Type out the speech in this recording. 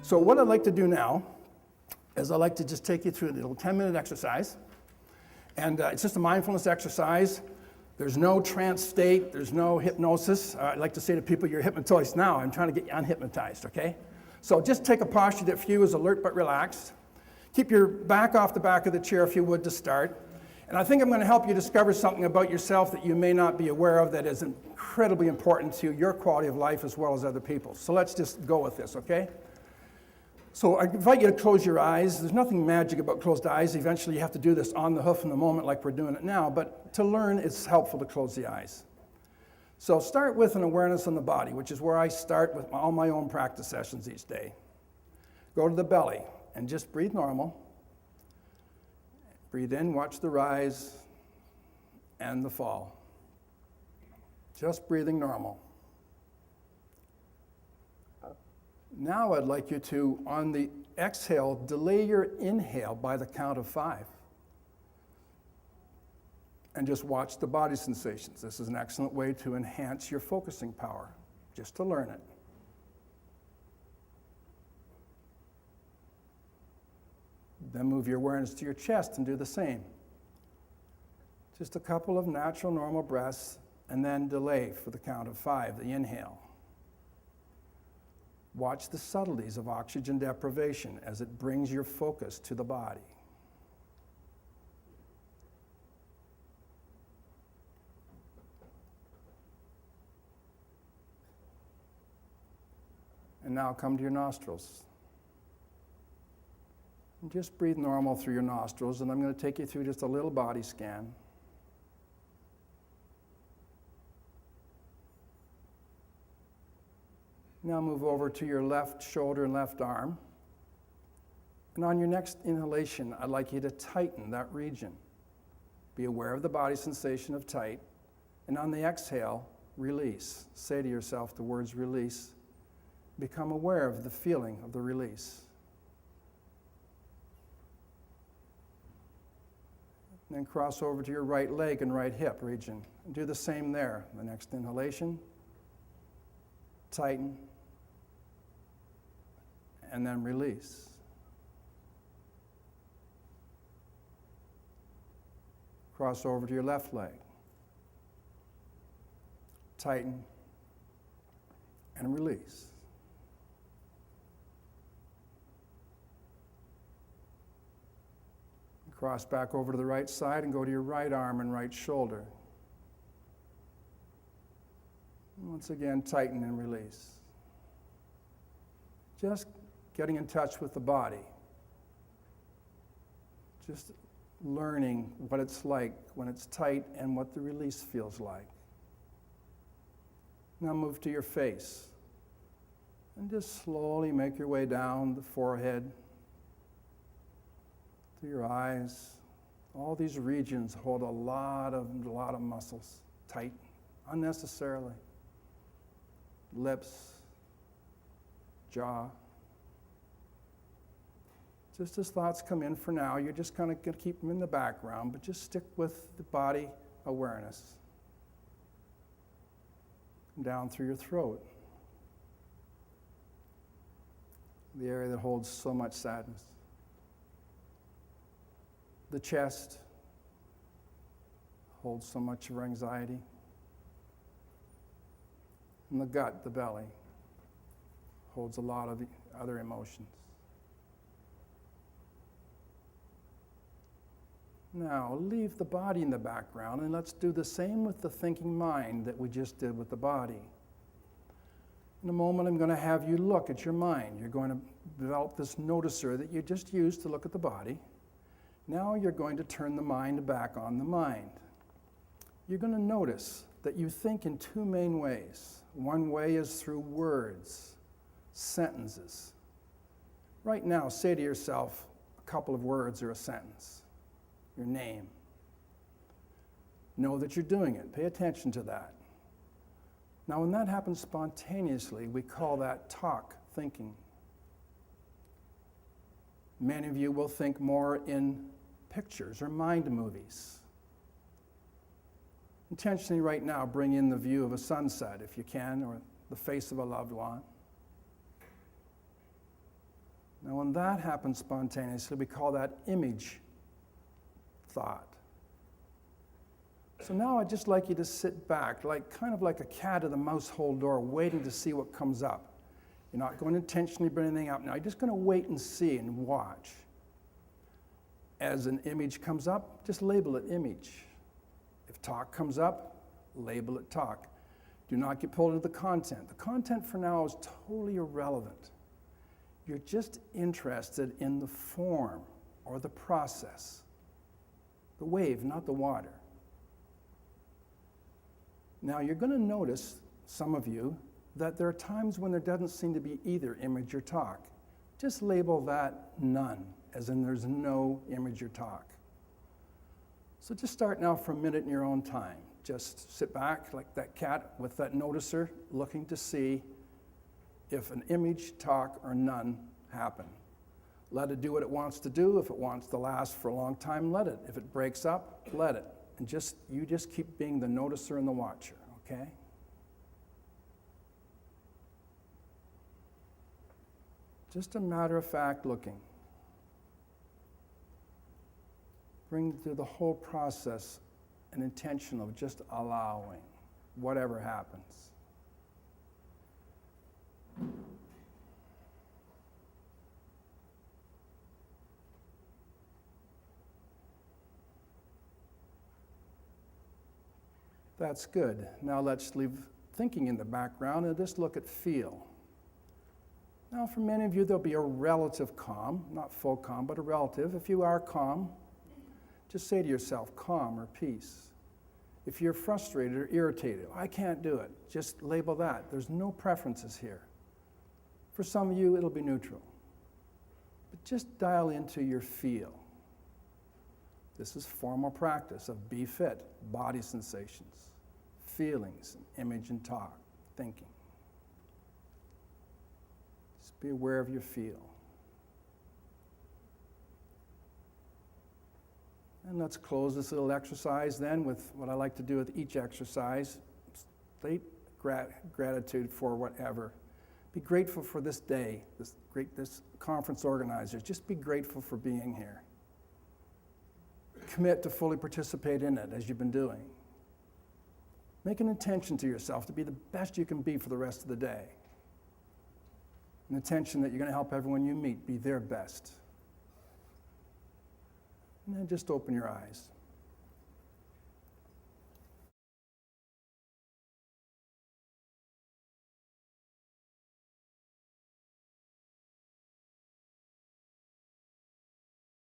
So what I'd like to do now is I'd like to just take you through a little 10-minute exercise. And it's just a mindfulness exercise. There's no trance state. There's no hypnosis. I'd like to say to people, you're hypnotized now. I'm trying to get you unhypnotized, okay? So just take a posture that for you is alert but relaxed. Keep your back off the back of the chair if you would to start. And I think I'm going to help you discover something about yourself that you may not be aware of that is incredibly important to your quality of life as well as other people's. So let's just go with this, okay? So I invite you to close your eyes. There's nothing magic about closed eyes. Eventually you have to do this on the hoof in the moment like we're doing it now, but to learn it's helpful to close the eyes. So start with an awareness on the body, which is where I start with all my own practice sessions each day. Go to the belly and just breathe normal. Breathe in, watch the rise and the fall. Just breathing normal. Now I'd like you to, on the exhale, delay your inhale by the count of 5. And just watch the body sensations. This is an excellent way to enhance your focusing power, just to learn it. Then move your awareness to your chest and do the same. Just a couple of natural, normal breaths, and then delay for the count of 5, the inhale. Watch the subtleties of oxygen deprivation as it brings your focus to the body. And now come to your nostrils. And just breathe normal through your nostrils, and I'm going to take you through just a little body scan. Now move over to your left shoulder and left arm. And on your next inhalation, I'd like you to tighten that region. Be aware of the body sensation of tight. And on the exhale, release. Say to yourself the words release. Become aware of the feeling of the release. And then cross over to your right leg and right hip region. And do the same there. The next inhalation, tighten, and then release. Cross over to your left leg. Tighten, and release. Cross back over to the right side and go to your right arm and right shoulder. Once again, tighten and release. Just getting in touch with the body. Just learning what it's like when it's tight and what the release feels like. Now move to your face. And just slowly make your way down the forehead, to your eyes. All these regions hold a lot of muscles tight, unnecessarily. Lips, jaw. Just as thoughts come in for now, you're just kind of going to keep them in the background, but just stick with the body awareness. Down through your throat, the area that holds so much sadness. The chest holds so much of our anxiety. And the gut, the belly, holds a lot of the other emotions. Now, leave the body in the background, and let's do the same with the thinking mind that we just did with the body. In a moment, I'm going to have you look at your mind. You're going to develop this noticer that you just used to look at the body. Now you're going to turn the mind back on the mind. You're going to notice that you think in 2 main ways. One way is through words, sentences. Right now, say to yourself a couple of words or a sentence. Your name. Know that you're doing it. Pay attention to that. Now, when that happens spontaneously, we call that talk thinking. Many of you will think more in pictures or mind movies. Intentionally right now, bring in the view of a sunset if you can, or the face of a loved one. Now, when that happens spontaneously, we call that image thought. So now I'd just like you to sit back, kind of like a cat at the mouse hole door, waiting to see what comes up. You're not going to intentionally bring anything up now. You're just going to wait and see and watch. As an image comes up, just label it image. If talk comes up, label it talk. Do not get pulled into the content. The content for now is totally irrelevant. You're just interested in the form or the process. The wave, not the water. Now you're going to notice, some of you, that there are times when there doesn't seem to be either image or talk. Just label that none, as in there's no image or talk. So just start now for a minute in your own time. Just sit back like that cat with that noticer, looking to see if an image, talk, or none happen. Let it do what it wants to do. If it wants to last for a long time, let it. If it breaks up, let it. And you just keep being the noticer and the watcher, okay? Just a matter of fact looking. Bring through the whole process an intention of just allowing whatever happens. That's good. Now let's leave thinking in the background and just look at feel. Now for many of you, there'll be a relative calm, not full calm, but a relative. If you are calm, just say to yourself, calm or peace. If you're frustrated or irritated, I can't do it, just label that. There's no preferences here. For some of you, it'll be neutral. But just dial into your feel. This is formal practice of be fit, body sensations, feelings, image and talk, thinking. Just be aware of your feel. And let's close this little exercise then with what I like to do with each exercise. State gratitude for whatever. Be grateful for this day, this conference organizers. Just be grateful for being here. Commit to fully participate in it as you've been doing. Make an intention to yourself to be the best you can be for the rest of the day. An intention that you're going to help everyone you meet be their best. And then just open your eyes.